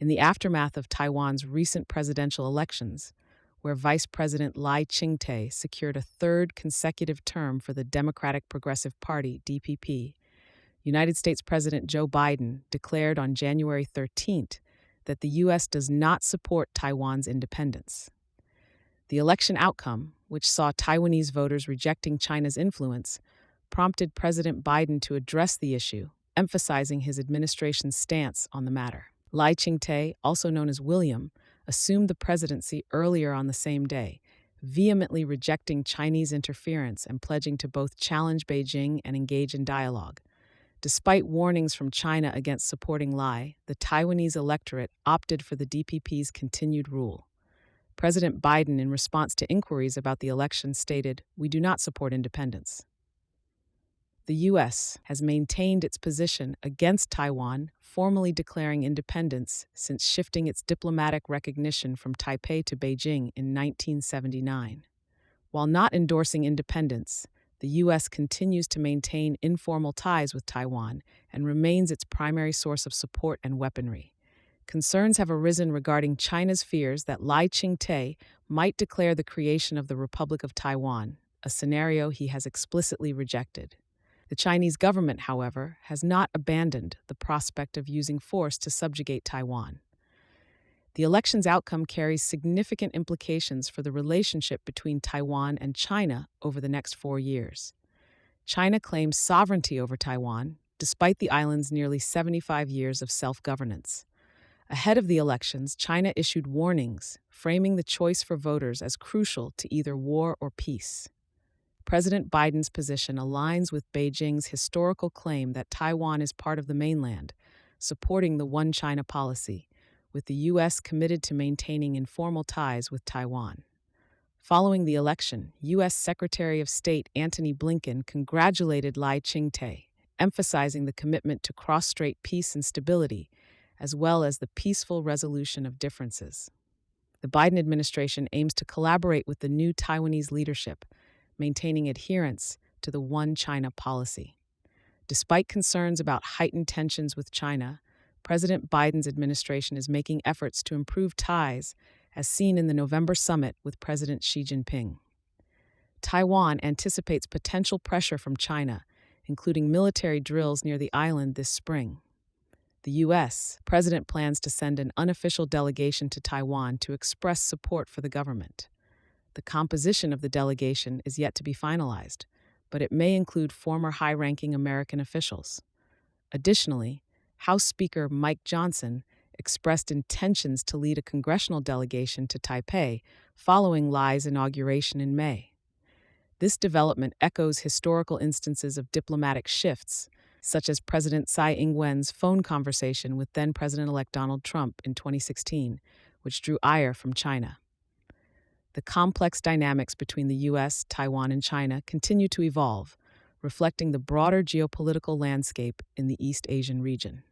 In the aftermath of Taiwan's recent presidential elections, where Vice President Lai Ching-te secured a third consecutive term for the Democratic Progressive Party, DPP, United States President Joe Biden declared on January 13th that the U.S. does not support Taiwan's independence. The election outcome, which saw Taiwanese voters rejecting China's influence, prompted President Biden to address the issue, emphasizing his administration's stance on the matter. Lai Ching-te, also known as William, assumed the presidency earlier on the same day, vehemently rejecting Chinese interference and pledging to both challenge Beijing and engage in dialogue. Despite warnings from China against supporting Lai, the Taiwanese electorate opted for the DPP's continued rule. President Biden, in response to inquiries about the election, stated, "We do not support independence." The U.S. has maintained its position against Taiwan, formally declaring independence since shifting its diplomatic recognition from Taipei to Beijing in 1979. While not endorsing independence, the U.S. continues to maintain informal ties with Taiwan and remains its primary source of support and weaponry. Concerns have arisen regarding China's fears that Lai Ching-te might declare the creation of the Republic of Taiwan, a scenario he has explicitly rejected. The Chinese government, however, has not abandoned the prospect of using force to subjugate Taiwan. The election's outcome carries significant implications for the relationship between Taiwan and China over the next 4 years. China claims sovereignty over Taiwan, despite the island's nearly 75 years of self-governance. Ahead of the elections, China issued warnings, framing the choice for voters as crucial to either war or peace. President Biden's position aligns with Beijing's historical claim that Taiwan is part of the mainland, supporting the One China policy, with the U.S. committed to maintaining informal ties with Taiwan. Following the election, U.S. Secretary of State Antony Blinken congratulated Lai Ching-te, emphasizing the commitment to cross-strait peace and stability, as well as the peaceful resolution of differences. The Biden administration aims to collaborate with the new Taiwanese leadership, maintaining adherence to the One China policy. Despite concerns about heightened tensions with China, President Biden's administration is making efforts to improve ties, as seen in the November summit with President Xi Jinping. Taiwan anticipates potential pressure from China, including military drills near the island this spring. The U.S. president plans to send an unofficial delegation to Taiwan to express support for the government. The composition of the delegation is yet to be finalized, but it may include former high-ranking American officials. Additionally, House Speaker Mike Johnson expressed intentions to lead a congressional delegation to Taipei following Lai's inauguration in May. This development echoes historical instances of diplomatic shifts, such as President Tsai Ing-wen's phone conversation with then-President-elect Donald Trump in 2016, which drew ire from China. The complex dynamics between the U.S., Taiwan, and China continue to evolve, reflecting the broader geopolitical landscape in the East Asian region.